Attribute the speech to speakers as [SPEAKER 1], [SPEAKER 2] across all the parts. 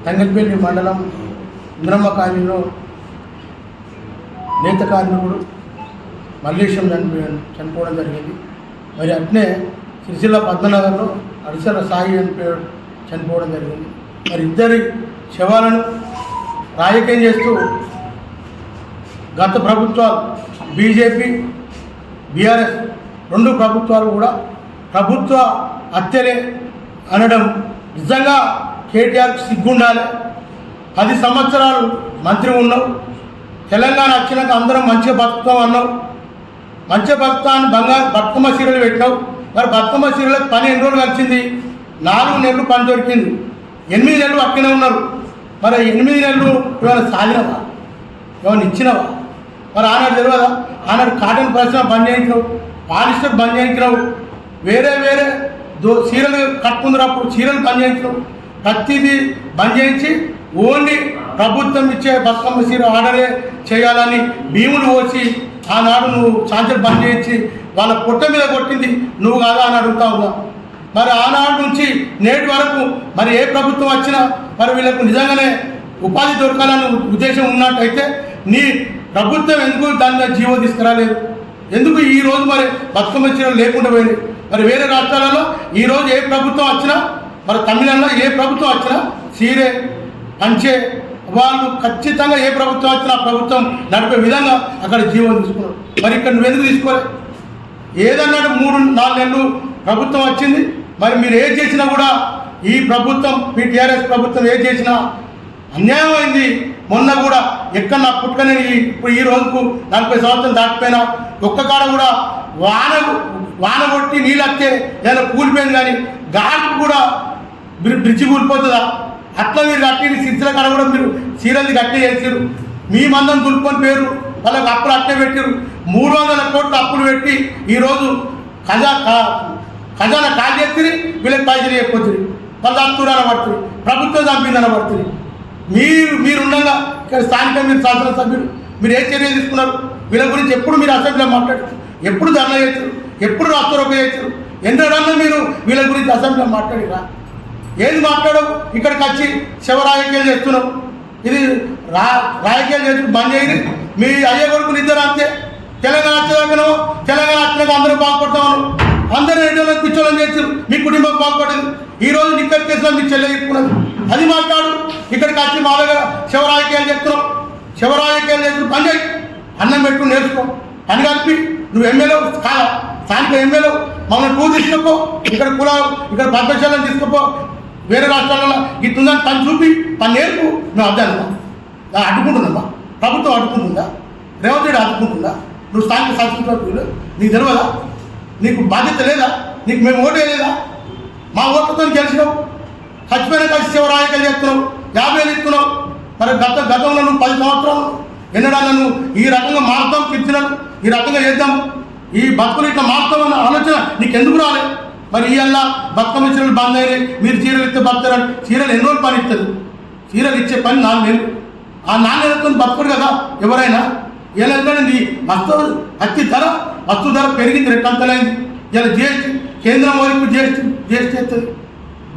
[SPEAKER 1] తంగల్పల్లి మండలం ఇంద్రమ్మ కాలనీలో నేత కార్మికుడు మల్లేశం చనిపోవడం జరిగింది. మరి అట్నే సిరిసిల్ల పద్మనగర్లో అడిసల సాయి చనిపోవడం జరిగింది. మరి ఇద్దరి శవాలను రాజకీయం చేస్తూ గత ప్రభుత్వాలు బీజేపీ బీఆర్ఎస్ రెండు ప్రభుత్వాలు కూడా ప్రభుత్వ హత్యలే అనడం నిజంగా కేటీఆర్కి సిగ్గుండాలి. 10 సంవత్సరాలు మంత్రి ఉన్నావు, తెలంగాణ వచ్చినాక అందరం మంచిగా బతుకుతాం అన్నావు, మంచిగా బతుకుతాను బతుకమ్మ సీరియల్ పెట్టినావు. మరి బతుకమ్మ సీరియల్ పని ఎన్ని రోజులు వచ్చింది? 4 నెలలు పని దొరికింది, 8 నెలలు అక్కడే ఉన్నారు. మరి 8 నెలలు ఏమైనా సాగినవా, ఏమైనా ఇచ్చినవా? మరి ఆనాడు తెలియదా? ఆనాడు కాటన్ పరిశ్రమ బంద్ చేయించినావు, పాలిస్టర్ బంద్ చేయించినావు, వేరే సీరియల్ కట్టుకుందరప్పుడు సీరియల్ బంద్ చేయించినావు. ప్రతిదీ బంద్ చేయించి ఓన్లీ ప్రభుత్వం ఇచ్చే బతుకమ్మ సీరియల్ ఆర్డరే చేయాలని భీములు పోసి ఆనాడు నువ్వు ఛార్జర్ బంద్ చేయించి వాళ్ళ పొట్ట మీద కొట్టింది నువ్వు కాదా అని అడుగుతా ఉన్నా. మరి ఆనాడు నుంచి నేటి వరకు మరి ఏ ప్రభుత్వం వచ్చినా మరి వీళ్ళకు నిజంగానే ఉపాధి దొరకాలని ఉద్దేశం ఉన్నట్టయితే నీ ప్రభుత్వం ఎందుకు దాని మీద జీవో తీసుకురాలేదు? ఎందుకు ఈరోజు మరి బతుకమ్మ చీరలు లేకుండా పోయినాయి? మరి వేరే రాష్ట్రాలలో ఈరోజు ఏ ప్రభుత్వం వచ్చినా, మరి తమిళనాడులో ఏ ప్రభుత్వం వచ్చినా సీరే పంచే వాళ్ళు ఖచ్చితంగా ఏ ప్రభుత్వం వచ్చినా ప్రభుత్వం నడిపే విధంగా అక్కడ జీవో తీసుకున్నారు. మరి ఇక్కడ నువ్వు ఎందుకు తీసుకోలే? ఏదన్నాడు 3-4 నెలలు ప్రభుత్వం వచ్చింది. మరి మీరు ఏది చేసినా కూడా ఈ ప్రభుత్వం టీఆర్ఎస్ ప్రభుత్వం ఏది చేసినా అన్యాయం అయింది. మొన్న కూడా ఎక్కడ నా పుట్టుకనే ఇప్పుడు ఈ రోజుకు 40 సంవత్సరాలు దాటిపోయినా ఒక్క కాడ కూడా వాన కొట్టి నీళ్ళు వస్తే ఏదైనా కూలిపోయింది, కానీ గాలికి కూడా బ్రిడ్జి కూలిపోతుందా? అట్లా మీరు కట్టి సిరిసిల్ల కాడ కూడా మీరు సీరియల్ని గట్టి చేసారు. మీ మందం దులుపుకొని పేరు వాళ్ళకి అప్పులు అట్టే పెట్టారు. 300 కోట్లు అప్పులు పెట్టి ఈరోజు ఖజానా కాల్ చేస్తుంది, వీళ్ళకి పైసలు చెప్పొచ్చుది, వాళ్ళు అత్తూరాన పడుతుంది, ప్రభుత్వం చంపిందన పడుతుంది. మీరుండగా ఇక్కడ స్థానిక మీరు శాసనసభ్యులు మీరు ఏ చర్య తీసుకున్నారు? వీళ్ళ గురించి ఎప్పుడు మీరు అసెంబ్లీలో మాట్లాడారు, ఎప్పుడు ధర్నా చేస్తారు, ఎప్పుడు రాష్ట్రరోప చేస్తారు? ఎన్నడన్నా మీరు వీళ్ళ గురించి అసెంబ్లీలో మాట్లాడిరా? ఏది మాట్లాడవు? ఇక్కడికి వచ్చి శివరాజకీయాలు చేస్తున్నావు. ఇది రాజకీయాలు చేస్తూ బంద్ చేయండి. మీ అయ్యే కొడుకులు ఇద్దరు అంతే. తెలంగాణ వచ్చేదాకనో తెలంగాణ వచ్చినాక అందరూ బాగుపడతామను అందరూ ఎన్నో పిచ్చోళ్ళని చేస్తారు, మీ కుటుంబం బాగుపడేది. ఈరోజు నిక్కర్ కేసులో మీ చెల్లె చెప్పుకున్నది అది మాట్లాడు. ఇక్కడికి వచ్చి మా దగ్గర శివరాజకీయాలు చేస్తున్నావు, శివరాజకీయాలు చేస్తూ బంద్ చేయి. అన్నం పెట్టుకుని నేర్చుకో, పని కలిపి నువ్వు ఎమ్మెల్యే కాదా? స్థానిక ఎమ్మెల్యే మమ్మల్ని టూర్ తీసుకపో, ఇక్కడ కులాలు ఇక్కడ పద్మశాలను తీసుకపో, వేరే రాష్ట్రాలలో ఇట్టుందని పని చూపి పని నేర్పు. నువ్వు అర్థం అడ్డుకుంటున్నావా? ప్రభుత్వం అడ్డుకుంటుందా? రేవంత్ రెడ్డి అడ్డుకుంటుందా? నువ్వు స్థానిక శాసనసభ్యులు నీకు తెలియదా? నీకు బాధ్యత లేదా? నీకు మేము ఓటు వేయలేదా? మా ఓట్లతో గెలిచినావు, చచ్చిపోయిన కలిసి శివరాజకీయాలు చేస్తున్నావు, 50,000 ఇస్తున్నావు. మరి గతంలో నువ్వు 10 సంవత్సరాలు ఎన్నడాలను నువ్వు ఈ రకంగా మారుతాం, తీర్చినాను ఈ రకంగా చేద్దాం, ఈ బతుకులు ఇట్లా మారుతామన్న ఆలోచన నీకు ఎందుకు రాలేదు? మరి ఇవాళ బతుకమ్మ చీరలు బంద్ అయినాయి, మీరు చీరలు ఇస్తే బతుకుతారని. చీరలు ఎన్ని రోజులు పని ఇస్తుంది? చీరలు ఇచ్చే పని 4 నెలలు. ఆ 4 నెలలతో బతుకుడు కదా ఎవరైనా. ఎందుకంటే నీ వస్తు ధర పెరిగింది, రెట్టంతలైంది. ఇలా జిఎస్టీ కేంద్రం వైపు జిఎస్టీ వస్తుంది.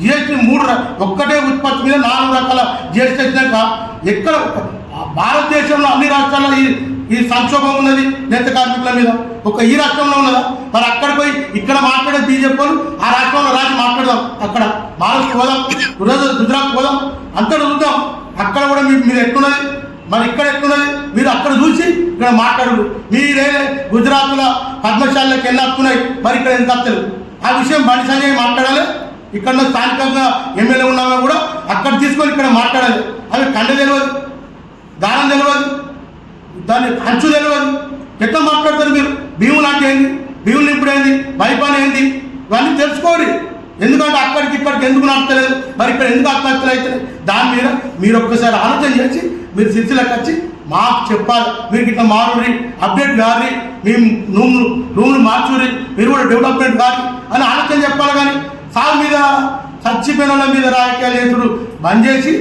[SPEAKER 1] జిఎస్టీ 3 ఒక్కటే ఉత్పత్తి మీద 4 రకాల జిఎస్టీ వచ్చినాక ఎక్కడ భారతదేశంలో అన్ని రాష్ట్రాల్లో ఈ సంక్షోభం ఉన్నది నేత కార్మికుల మీద. ఈ రాష్ట్రంలో ఉన్నదా? మరి అక్కడ పోయి ఇక్కడ మాట్లాడే బీజేపీ ఆ రాష్ట్రంలో రాజు మాట్లాడదాం, అక్కడ మహారాష్ట్ర పోదాం, గుజరాత్ పోదాం, అంతటా చూద్దాం. అక్కడ కూడా మీరు ఎట్టున్నది, మరి ఇక్కడ ఎట్టున్నది మీరు అక్కడ చూసి ఇక్కడ మాట్లాడు. మీరే గుజరాత్లో పద్మశాలకి ఎన్ని వస్తున్నాయి, మరి ఇక్కడ ఎందుకు వస్తలేదు? ఆ విషయం బండి సంజయ్ మాట్లాడాలి. ఇక్కడ స్థానికంగా ఎమ్మెల్యే ఉన్నామో కూడా అక్కడ తీసుకొని ఇక్కడ మాట్లాడాలి. అవి కండ తెలియదు, దానం తెలియదు, దాన్ని అంచు తెలియదు. ఎట్లా మాట్లాడతారు మీరు? భీములు అంటే ఏంది, భీములు ఇప్పుడు ఏంది, వైపాన్ ఏంది, ఇవన్నీ తెలుసుకోవాలి. ఎందుకంటే అక్కడికి ఇక్కడికి ఎందుకు నడతలేదు, మరి ఇక్కడ ఎందుకు ఆత్మహత్యలు అవుతున్నాయి? దాని మీద మీరు ఒక్కసారి ఆలోచన చేసి మీరు సిరిసిల్లకి వచ్చి మాకు చెప్పాలి. మీరు ఇట్లా మారుడి, అప్డేట్ కాదు, మేము రూములు మార్చురి, మీరు కూడా డెవలప్మెంట్ కాదు అని ఆలోచన చెప్పాలి. కానీ సాగు మీద చచ్చిపోయిన వాళ్ళ మీద రాజకీయాలు చేసుడు బంద్ చేసి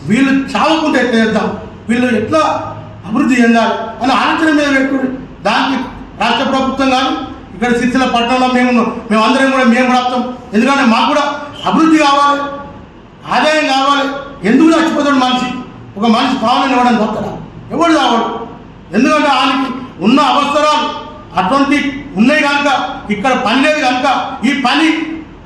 [SPEAKER 1] వీళ్ళు చావకుంటే ఎట్లా చేద్దాం, వీళ్ళు ఎట్లా అభివృద్ధి చెందాలి అని ఆలోచన మీద పెట్టుకుని దానికి రాష్ట్ర ప్రభుత్వం కానీ ఇక్కడ సిరిసిల్ల పట్టణంలో మేమందరం కూడా మేము రాస్తాం. ఎందుకంటే మాకు కూడా అభివృద్ధి కావాలి, ఆదాయం కావాలి. ఎందుకు చచ్చిపోతాడు మనిషి? ఒక మనిషి కావాలని ఇవ్వడానికి వస్తాడా? ఎవడు కావాడు? ఎందుకంటే ఆయనకి ఉన్న అవసరాలు అటువంటి ఉన్నాయి కనుక ఇక్కడ పని లేదు కనుక ఈ పని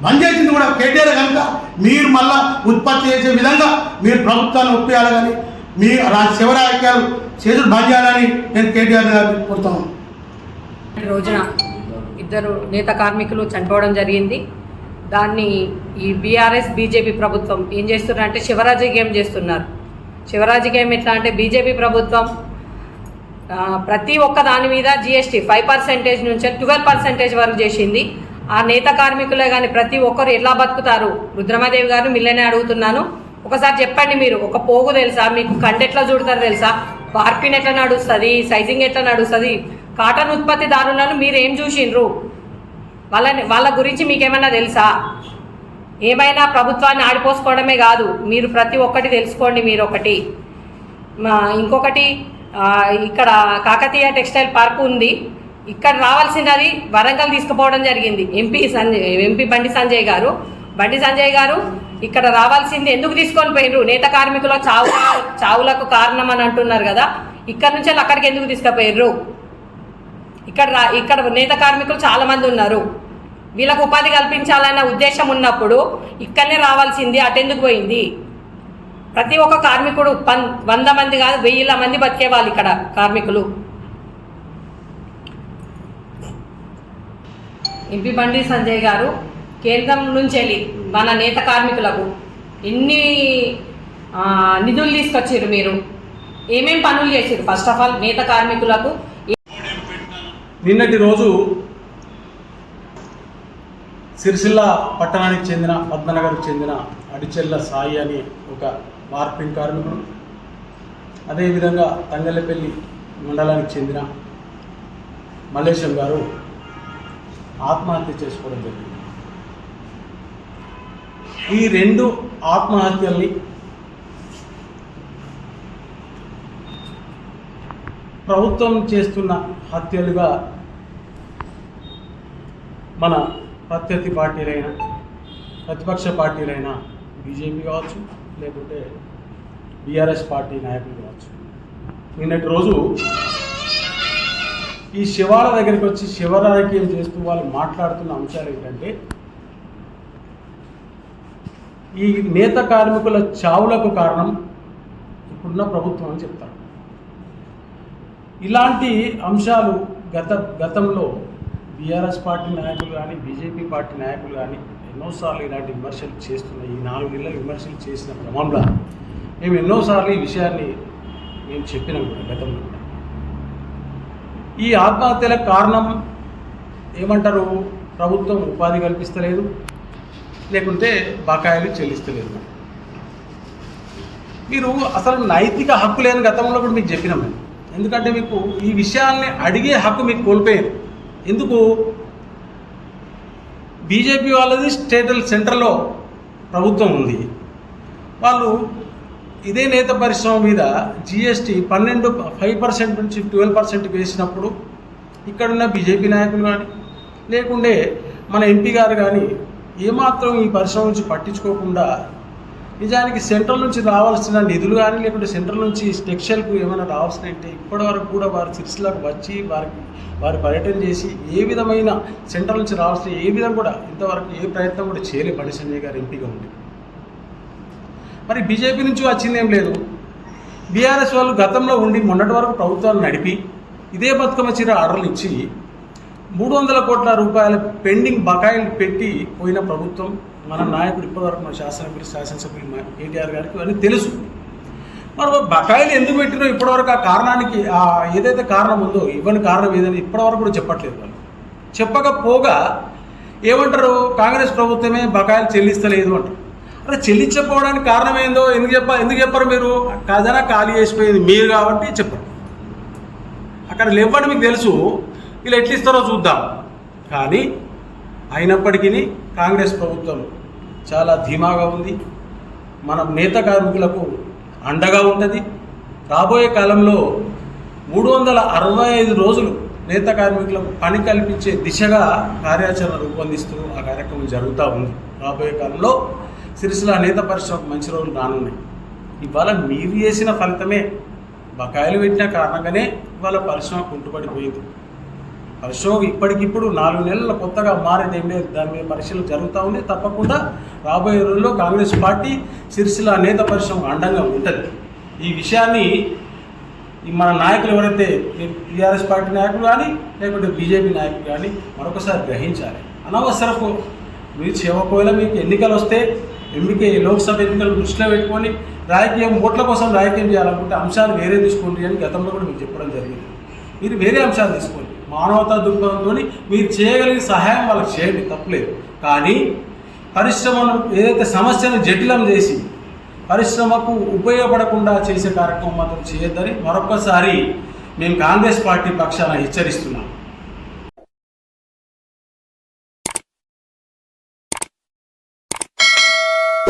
[SPEAKER 1] బంద్ చేసింది కూడా కేటీఆర్ కనుక మీరు మళ్ళా ఉత్పత్తి చేసే విధంగా మీరు ప్రభుత్వాన్ని ఒప్పియాలి. కానీ మీ శివరాజకీయాలు చేతులు బంద్ చేయాలని నేను కేటీఆర్ గారిని కోరుతాను.
[SPEAKER 2] రోజున ఇద్దరు నేత కార్మికులు చనిపోవడం జరిగింది. దాన్ని ఈ బీఆర్ఎస్ బీజేపీ ప్రభుత్వం ఏం చేస్తున్నారంటే శివరాజకీయం చేస్తున్నారు. శివరాజకీయం ఎట్లా అంటే బీజేపీ ప్రభుత్వం ప్రతి ఒక్క దాని మీద GST 5% నుంచి 12% వరకు చేసింది. ఆ నేత కార్మికులే కానీ ప్రతి ఒక్కరు ఎలా బతుకుతారు? రుద్రమాదేవి గారు మిల్లనే అడుగుతున్నాను, ఒకసారి చెప్పండి. మీరు ఒక పోగు తెలుసా మీకు? కండ ఎట్లా చూడతారు తెలుసా? పార్పిన్ ఎట్లా నడుస్తుంది? సైజింగ్ ఎట్లా నడుస్తుంది? కాటన్ ఉత్పత్తిదారులను మీరు ఏం చూసిండ్రు? వాళ్ళ గురించి మీకేమన్నా తెలుసా? ఏమైనా ప్రభుత్వాన్ని ఆడిపోసుకోవడమే కాదు, మీరు ప్రతి ఒక్కటి తెలుసుకోండి. మీరు ఒకటి ఇంకొకటి ఇక్కడ కాకతీయ టెక్స్టైల్ పార్క్ ఉంది, ఇక్కడ రావాల్సినది వరంగల్ తీసుకుపోవడం జరిగింది. ఎంపీ బండి సంజయ్ గారు ఇక్కడ రావాల్సింది ఎందుకు తీసుకొని పోయినరు? నేత కార్మికుల చావులకు కారణం అని అంటున్నారు కదా, ఇక్కడ నుంచి అక్కడికి ఎందుకు తీసుకుపోయినరు? ఇక్కడ నేత కార్మికులు చాలా మంది ఉన్నారు, వీళ్ళకు ఉపాధి కల్పించాలన్న ఉద్దేశం ఉన్నప్పుడు ఇక్కడనే రావాల్సింది, అటెందుకు పోయింది? ప్రతి ఒక్క కార్మికుడు 100 మంది కాదు 1000 మంది బతికేవాళ్ళు ఇక్కడ కార్మికులు. ఎంపీ బండి సంజయ్ గారు కేంద్రం నుంచి వెళ్ళి మన నేత కార్మికులకు ఎన్ని నిధులు తీసుకొచ్చారు? మీరు ఏమేం పనులు చేసారు? ఫస్ట్ ఆఫ్ ఆల్ నేత కార్మికులకు
[SPEAKER 3] నిన్నటి రోజు సిరిసిల్ల పట్టణానికి చెందిన పద్మనగర్కి చెందిన అడిచెల్ల సాయి అని ఒక మార్పింగ్ కార్మికుడు, అదేవిధంగా తంగళ్ళపల్లి మండలానికి చెందిన మల్లేశం గారు ఆత్మహత్య చేసుకోవడం జరిగింది. ఈ 2 ఆత్మహత్యల్ని ప్రభుత్వం చేస్తున్న హత్యలుగా మన ప్రత్యర్థి పార్టీలైన ప్రతిపక్ష పార్టీలైన బీజేపీ కావచ్చు, లేకుంటే బీఆర్ఎస్ పార్టీ నాయకులు కావచ్చు, నిన్నటి రోజు ఈ శివాల దగ్గరికి వచ్చి శివరాజకీయం చేస్తూ వాళ్ళు మాట్లాడుతున్న అంశాలు ఏంటంటే ఈ నేత కార్మికుల చావులకు కారణం ఇప్పుడున్న ప్రభుత్వం అని చెప్తారు. ఇలాంటి అంశాలు గతంలో బీఆర్ఎస్ పార్టీ నాయకులు కానీ బీజేపీ పార్టీ నాయకులు కానీ ఎన్నోసార్లు ఇలాంటి విమర్శలు చేస్తున్నాయి. ఈ 4 నెలలు విమర్శలు చేసిన క్రమంలో మేము ఎన్నోసార్లు ఈ విషయాన్ని మేము చెప్పినాం కూడా గతంలో కూడా. ఈ ఆత్మహత్యలకు కారణం ఏమంటారు? ప్రభుత్వం ఉపాధి కల్పిస్తలేదు, లేకుంటే బకాయిలు చెల్లిస్తలేదు. మీరు అసలు నైతిక హక్కు లేని గతంలో కూడా మీకు చెప్పినాం మేము. ఎందుకంటే మీకు ఈ విషయాల్ని అడిగే హక్కు మీకు కోల్పోయారు. ఎందుకు? బీజేపీ వాళ్ళది సెంట్రల్లో ప్రభుత్వం ఉంది. వాళ్ళు ఇదే నేత పరిశ్రమ మీద GST 5% నుంచి 12% వేసినప్పుడు ఇక్కడున్న బీజేపీ నాయకులు కానీ లేకుండే మన ఎంపీ గారు కానీ ఏమాత్రం ఈ పరిశ్రమ నుంచి పట్టించుకోకుండా నిజానికి సెంట్రల్ నుంచి రావాల్సిన నిధులు కానీ లేకుంటే సెంట్రల్ నుంచి టెక్స్టైల్కు ఏమైనా రావాల్సిన అంటే ఇప్పటివరకు కూడా వారు సిరిసిల్లకు వచ్చి వారి పర్యటన చేసి ఏ విధమైన సెంట్రల్ నుంచి రావాల్సిన ఏ విధంగా కూడా ఇంతవరకు ఏ ప్రయత్నం కూడా చేయలేదు బండి సంజయ్ గారు ఎంపీగా ఉండి. మరి బీజేపీ నుంచి వచ్చిందేం లేదు. బీఆర్ఎస్ వాళ్ళు గతంలో ఉండి మొన్నటి వరకు ప్రభుత్వాలు నడిపి ఇదే బతుకమ్మ చీర ఆర్డర్లు ఇచ్చి 300 కోట్ల రూపాయల పెండింగ్ బకాయిలు పెట్టి పోయిన ప్రభుత్వం. మన నాయకుడు ఇప్పటివరకు మన శాసనసభ్యులు కేటీఆర్ గారికి అని తెలుసు. మరి బకాయిలు ఎందుకు పెట్టినో ఇప్పటివరకు ఆ కారణానికి ఏదైతే కారణం ఉందో ఇవ్వని కారణం ఏదని ఇప్పటివరకు కూడా చెప్పట్లేదు. వాళ్ళు చెప్పకపోగా ఏమంటారు? కాంగ్రెస్ ప్రభుత్వమే బకాయిలు చెల్లిస్తలేదు అంటారు. అరే చెల్లించకపోవడానికి కారణం ఏందో ఎందుకు చెప్పరు? మీరు ఖజానా ఖాళీ చేసిపోయింది మీరు కాబట్టి చెప్పరు. అక్కడ లేవని మీకు తెలుసు, వీళ్ళు ఎట్లా ఇస్తారో చూద్దాం. కానీ అయినప్పటికీ కాంగ్రెస్ ప్రభుత్వం చాలా ధీమాగా ఉంది, మన నేత కార్మికులకు అండగా ఉంటుంది. రాబోయే కాలంలో 365 రోజులు నేత కార్మికులకు పని కల్పించే దిశగా కార్యాచరణ రూపొందిస్తూ ఆ కార్యక్రమం జరుగుతూ ఉంది. రాబోయే కాలంలో సిరిసిల్ల నేత పరిశ్రమకు మంచి రోజులు రానున్నాయి. ఇవాళ మీరు చేసిన ఫలితమే, బకాయిలు పెట్టిన కారణంగానే ఇవాళ పరిశ్రమ కుంటుపడిపోయింది. పరిశ్రమ ఇప్పటికిప్పుడు 4 నెలల కొత్తగా మారేది ఏం లేదు. దాని మీద పరిశీలన జరుగుతూ ఉంది. తప్పకుండా రాబోయే రోజుల్లో కాంగ్రెస్ పార్టీ సిరిసిల్ల నేత పరిశ్రమ అండంగా ఉంటుంది. ఈ విషయాన్ని మన నాయకులు ఎవరైతే టీఆర్ఎస్ పార్టీ నాయకులు కానీ లేకపోతే బీజేపీ నాయకులు కానీ మరొకసారి గ్రహించాలి. అనవసరపు మీరు ఒకవేళ మీకు ఎన్నికలు వస్తే లోక్సభ ఎన్నికలు దృష్టిలో పెట్టుకొని రాజకీయం ఓట్ల కోసం రాజకీయం చేయాలనుకుంటే అంశాలు వేరే తీసుకోండి అని గతంలో కూడా మీకు చెప్పడం జరిగింది. మీరు వేరే అంశాలు తీసుకోండి. మానవతా దృక్పథంతో మీరు చేయగలిగిన సహాయం వాళ్ళకి చేయండి, తప్పులేదు. కానీ పరిశ్రమను ఏదైతే సమస్యను జటిలం చేసి పరిశ్రమకు ఉపయోగపడకుండా చేసే కార్యక్రమం మాత్రం చేయొద్దని మరొకసారి మేము కాంగ్రెస్ పార్టీ పక్షాన హెచ్చరిస్తున్నాం.